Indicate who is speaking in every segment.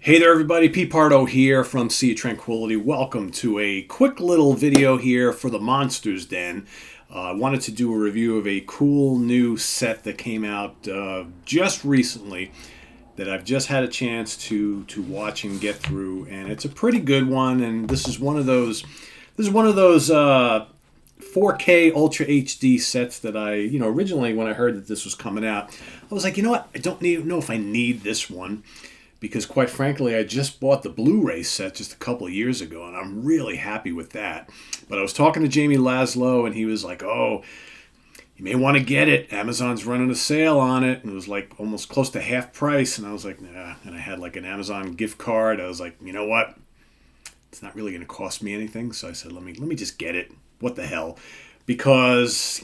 Speaker 1: Hey there everybody, Pardo here from Sea of Tranquility. Welcome to a quick little video here for the Monsters Den. I wanted to do a review of a cool new set that came out just recently that I've just had a chance to watch and get through, and it's a pretty good one. And this is one of those 4K Ultra HD sets that originally when I heard that this was coming out, I was like, you know what, I don't know if I need this one. Because quite frankly, I just bought the Blu-ray set just a couple of years ago, and I'm really happy with that. But I was talking to Jamie Laszlo, and he was like, oh, you may want to get it. Amazon's running a sale on it. And it was like almost close to half price. And I was like, nah. And I had like an Amazon gift card. I was like, you know what? It's not really going to cost me anything. So I said, let me just get it. What the hell? Because,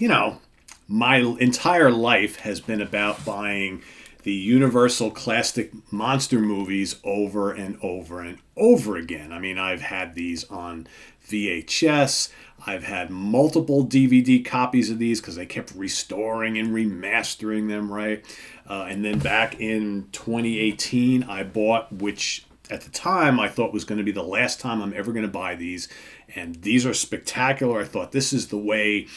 Speaker 1: my entire life has been about buying the Universal classic monster movies over and over and over again. I mean, I've had these on VHS. I've had multiple DVD copies of these because they kept restoring and remastering them, right? And then back in 2018, I bought, which at the time I thought was going to be the last time I'm ever going to buy these. And these are spectacular. I thought this is the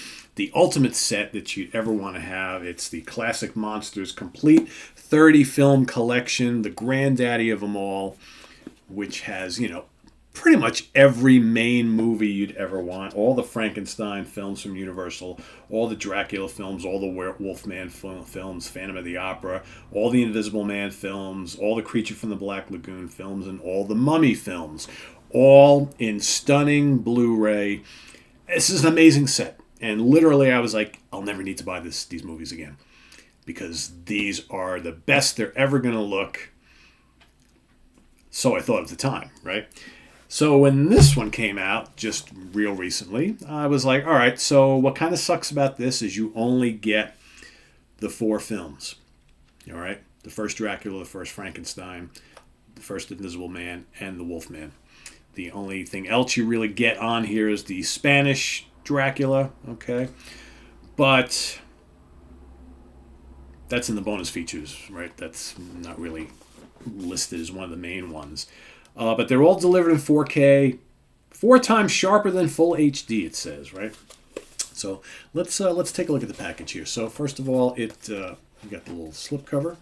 Speaker 1: ultimate set that you'd ever want to have. It's the Classic Monsters Complete 30 film collection, the granddaddy of them all, which has, pretty much every main movie you'd ever want. All the Frankenstein films from Universal, all the Dracula films, all the Wolfman films, Phantom of the Opera, all the Invisible Man films, all the Creature from the Black Lagoon films, and all the Mummy films, all in stunning Blu-ray. This is an amazing set. And literally, I was like, I'll never need to buy these movies again. Because these are the best they're ever going to look. So I thought at the time, right? So when this one came out, just real recently, I was like, all right, so what kind of sucks about this is you only get the 4 films. All right? The first Dracula, the first Frankenstein, the first Invisible Man, and the Wolfman. The only thing else you really get on here is the Spanish Dracula, okay? But that's in the bonus features, right? That's not really listed as one of the main ones. But they're all delivered in 4K, 4 times sharper than full HD, it says, right? So let's take a look at the package here. So first of all, you got the little slip cover,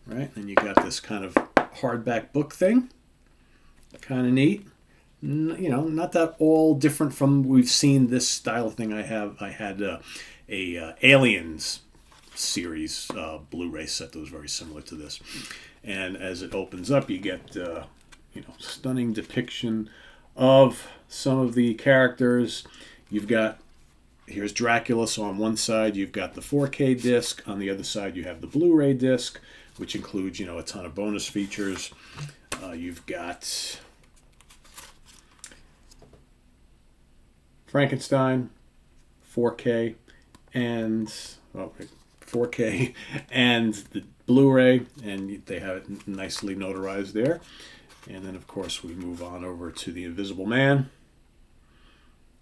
Speaker 1: right? And you got this kind of hardback book thing, kind of neat. Not that all different from we've seen this style of thing. I had a Aliens series Blu-ray set that was very similar to this. And as it opens up, you get stunning depiction of some of the characters. Here's Dracula. So on one side you've got the 4K disc. On the other side you have the Blu-ray disc, which includes a ton of bonus features. You've got Frankenstein, 4K, and 4K, and the Blu-ray, and they have it nicely notarized there. And then, of course, we move on over to the Invisible Man.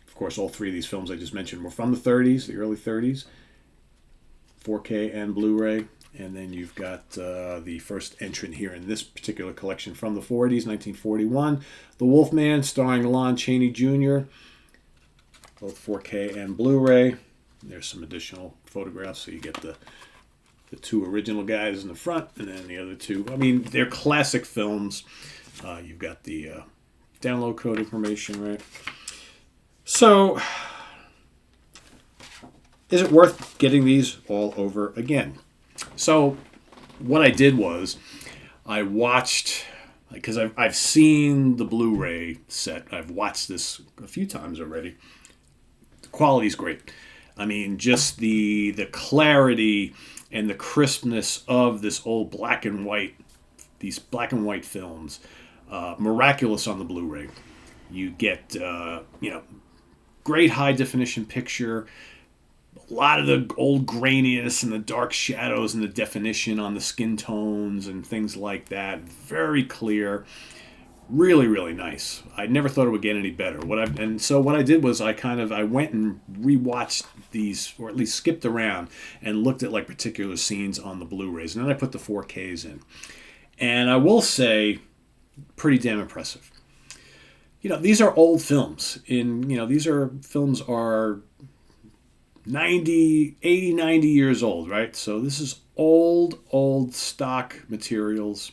Speaker 1: Of course, all 3 of these films I just mentioned were from the 30s, the early 30s, 4K and Blu-ray. And then you've got the first entrant here in this particular collection from the 40s, 1941, The Wolfman, starring Lon Chaney Jr., both 4K and Blu-ray. There's some additional photographs, so you get the 2 original guys in the front, and then the other 2. I mean, they're classic films. You've got the download code information, right? So, is it worth getting these all over again? So, what I did was, I watched, because I've seen the Blu-ray set. I've watched this a few times already. The quality's great. I mean, just the clarity and the crispness of this old these black and white films, miraculous on the Blu-ray. You get, great high definition picture, a lot of the old graininess and the dark shadows and the definition on the skin tones and things like that. Very clear. Really, really nice. I never thought it would get any better. So what I did was I went and rewatched these, or at least skipped around and looked at like particular scenes on the Blu-rays, and then I put the 4Ks in. And I will say pretty damn impressive. These are old films. These are films are 90, 80, 90 years old, right? So this is old stock materials.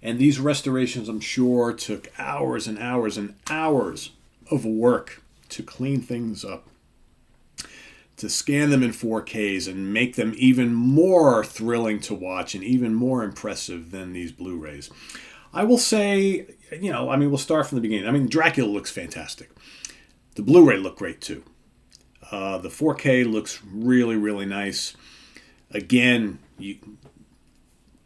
Speaker 1: And these restorations, I'm sure, took hours and hours and hours of work to clean things up, to scan them in 4Ks and make them even more thrilling to watch and even more impressive than these Blu-rays. I will say, we'll start from the beginning. Dracula looks fantastic. The Blu-ray looked great too. The 4K looks really, really nice. Again,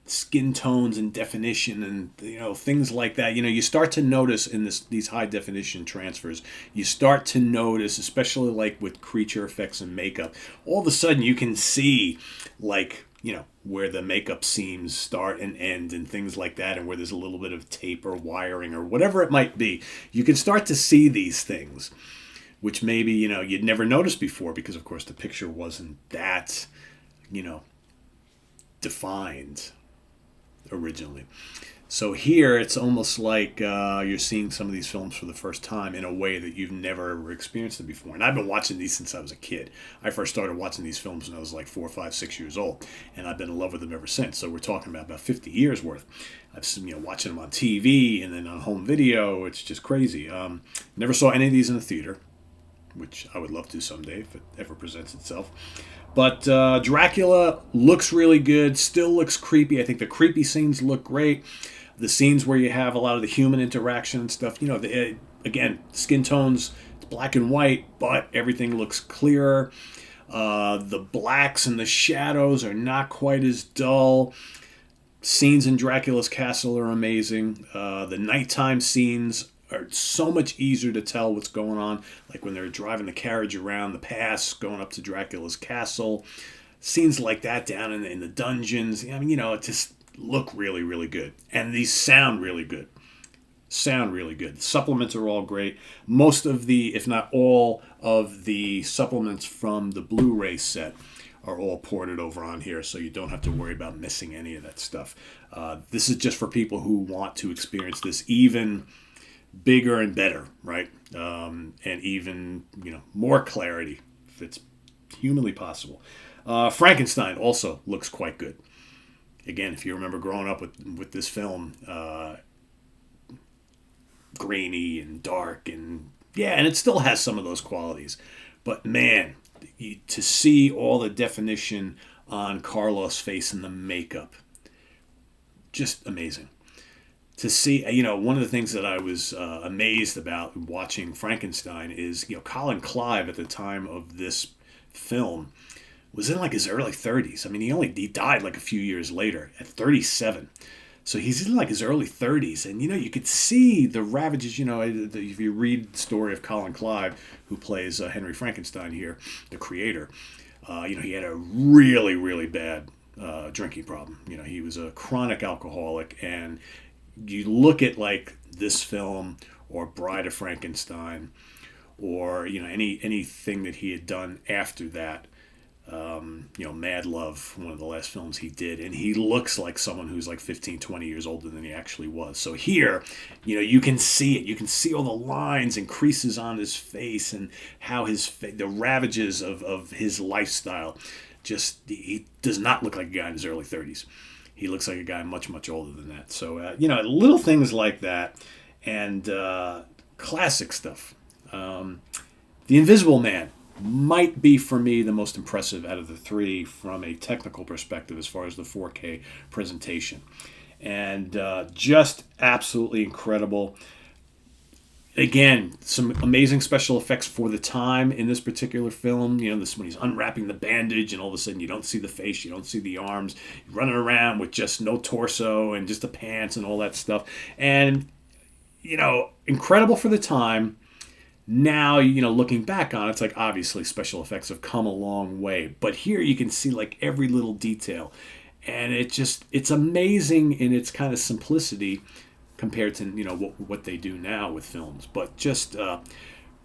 Speaker 1: skin tones and definition and things like that. You start to notice in these high definition transfers. You start to notice, especially like with creature effects and makeup. All of a sudden, you can see where the makeup seams start and end and things like that, and where there's a little bit of tape or wiring or whatever it might be. You can start to see these things, which maybe, you'd never noticed before because, of course, the picture wasn't that, defined originally. So here, it's almost like you're seeing some of these films for the first time in a way that you've never ever experienced them before. And I've been watching these since I was a kid. I first started watching these films when I was like 4, 5, 6 years old, and I've been in love with them ever since. So we're talking about 50 years worth. I've seen, watching them on TV and then on home video. It's just crazy. Never saw any of these in the theater, which I would love to someday if it ever presents itself. But Dracula looks really good, still looks creepy. I think the creepy scenes look great. The scenes where you have a lot of the human interaction and stuff, again, skin tones, it's black and white, but everything looks clearer. The blacks and the shadows are not quite as dull. Scenes in Dracula's castle are amazing. The nighttime scenes are so much easier to tell what's going on, like when they're driving the carriage around the pass, going up to Dracula's castle. Scenes like that down in the dungeons. It just look really, really good. And these sound really good. The supplements are all great. Most of the, if not all of the supplements from the Blu-ray set are all ported over on here, so you don't have to worry about missing any of that stuff. This is just for people who want to experience this even bigger and better, right? And even, more clarity, if it's humanly possible. Frankenstein also looks quite good. Again, if you remember growing up with this film, grainy and dark, and it still has some of those qualities. But man, to see all the definition on Carlos' face and the makeup, just amazing. To see, one of the things that I was amazed about watching Frankenstein is, Colin Clive at the time of this film was in like his early 30s. He died like a few years later at 37. So he's in like his early 30s. And, you could see the ravages, if you read the story of Colin Clive, who plays Henry Frankenstein here, the creator, he had a really, really bad drinking problem. He was a chronic alcoholic. And you look at like this film or Bride of Frankenstein or, anything that he had done after that. Mad Love, one of the last films he did, and he looks like someone who's like 15, 20 years older than he actually was. So here, you can see it. You can see all the lines and creases on his face and how the ravages of his lifestyle. He does not look like a guy in his early 30s. He looks like a guy much, much older than that. So, little things like that and classic stuff. The Invisible Man might be, for me, the most impressive out of the three from a technical perspective as far as the 4K presentation. And just absolutely incredible. Again, some amazing special effects for the time in this particular film. This when he's unwrapping the bandage and all of a sudden you don't see the face, you don't see the arms, you're running around with just no torso and just the pants and all that stuff. And, incredible for the time. Now, looking back on it, it's like obviously special effects have come a long way. But here you can see like every little detail. And it's amazing in its kind of simplicity compared to, what they do now with films. But just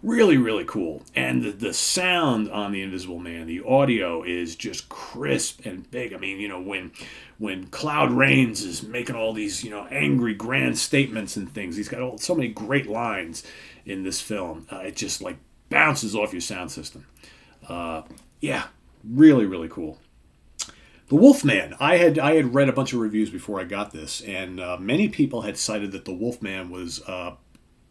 Speaker 1: Really, really cool. And the sound on the Invisible Man, the audio is just crisp and big. I mean, when Cloud Rains is making all these, angry, grand statements and things, he's got so many great lines in this film. It just like bounces off your sound system. Yeah, really, really cool. The Wolfman. I had read a bunch of reviews before I got this, and many people had cited that the Wolfman was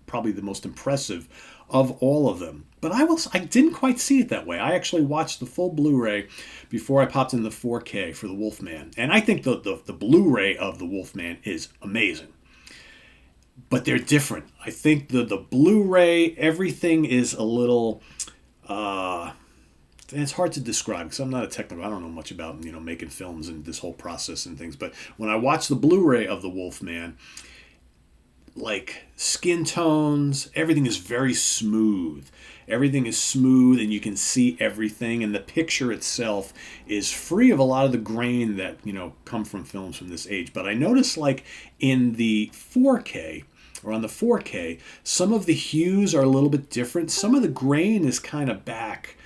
Speaker 1: probably the most impressive of all of them. But I didn't quite see it that way. I actually watched the full Blu-ray before I popped in the 4K for the Wolfman, and I think the Blu-ray of the Wolfman is amazing. But they're different. I think the Blu-ray, everything is a little. It's hard to describe because I'm not a technical. I don't know much about making films and this whole process and things. But when I watch the Blu-ray of the Wolfman, like skin tones, everything is very smooth. Everything is smooth and you can see everything, and the picture itself is free of a lot of the grain that come from films from this age. But I noticed, like in the 4K or on the 4K, some of the hues are a little bit different. Some of the grain is kind of back.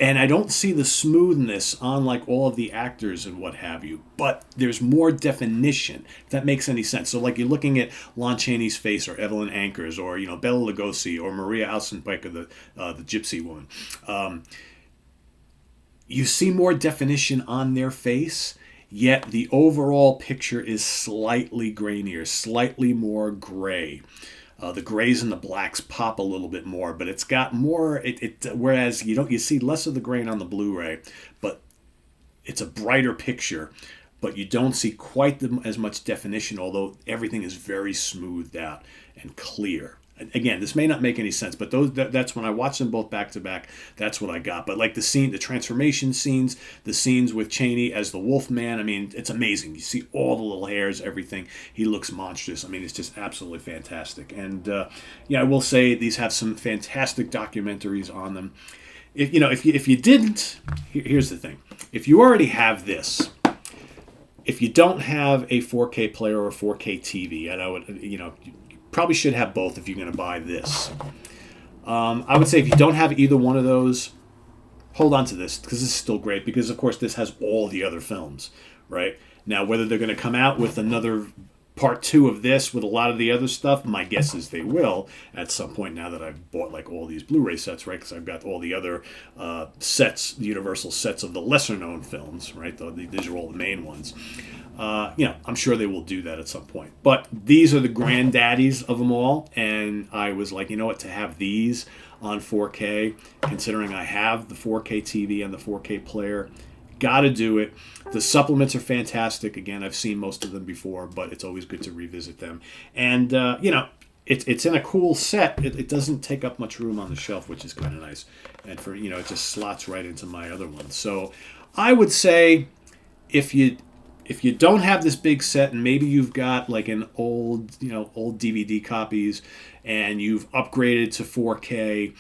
Speaker 1: And I don't see the smoothness on like all of the actors and what have you, but there's more definition, if that makes any sense. So like you're looking at Lon Chaney's face, or Evelyn Anchor's, or Bela Lugosi, or Maria Alsenbecker, the gypsy woman. You see more definition on their face, yet the overall picture is slightly grainier, slightly more gray. The grays and the blacks pop a little bit more, but it's got more. Whereas you see less of the grain on the Blu-ray, but it's a brighter picture. But you don't see quite as much definition, although everything is very smoothed out and clear. Again, this may not make any sense, but that's when I watched them both back to back. That's what I got. But like the transformation scenes, the scenes with Chaney as the Wolfman, I mean, it's amazing. You see all the little hairs, everything. He looks monstrous. I mean, it's just absolutely fantastic. And I will say these have some fantastic documentaries on them. If you didn't, here's the thing: if you already have this. If you don't have a 4K player or a 4K TV, and I would, probably should have both if you're going to buy this. I would say if you don't have either one of those, hold on to this, because this is still great, because of course this has all the other films, right? Now, whether they're going to come out with another part 2 of this with a lot of the other stuff, my guess is they will at some point, now that I've bought like all these Blu-ray sets, right? Because I've got all the other sets, the Universal sets of the lesser known films, right? These are all the main ones. I'm sure they will do that at some point. But these are the granddaddies of them all, and I was like, to have these on 4K, considering I have the 4K TV and the 4K player, got to do it. The supplements are fantastic. Again, I've seen most of them before, but it's always good to revisit them. And, it's in a cool set. It doesn't take up much room on the shelf, which is kind of nice. And for, it just slots right into my other ones. So I would say if you don't have this big set, and maybe you've got like an old DVD copies and you've upgraded to 4K,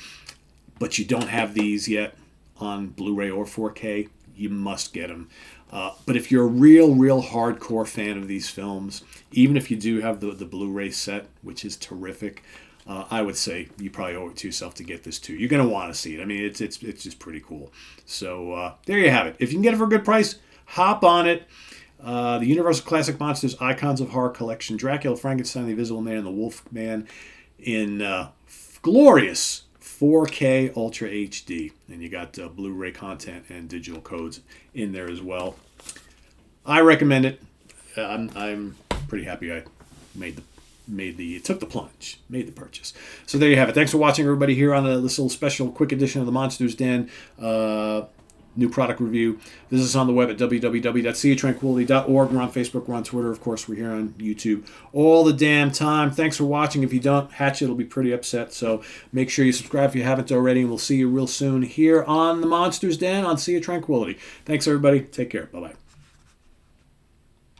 Speaker 1: but you don't have these yet on Blu-ray or 4K, you must get them. But if you're a real hardcore fan of these films, even if you do have the Blu-ray set, which is terrific, I would say you probably owe it to yourself to get this too. You're going to want to see it. I mean, it's just pretty cool. So there you have it. If you can get it for a good price, hop on it. The Universal Classic Monsters Icons of Horror Collection, Dracula, Frankenstein, the Invisible Man, the Wolfman in glorious 4K Ultra HD. And you got Blu-ray content and digital codes in there as well. I recommend it. I'm pretty happy I took the plunge, made the purchase. So there you have it. Thanks for watching, everybody, here on this little special quick edition of the Monsters Den. New product review. Visit us on the web at www.seatranquility.org. We're on Facebook. We're on Twitter. Of course, we're here on YouTube all the damn time. Thanks for watching. If you don't, Hatchet will be pretty upset. So make sure you subscribe if you haven't already, and we'll see you real soon here on the Monsters Den on Sea of Tranquility. Thanks, everybody. Take care. Bye-bye.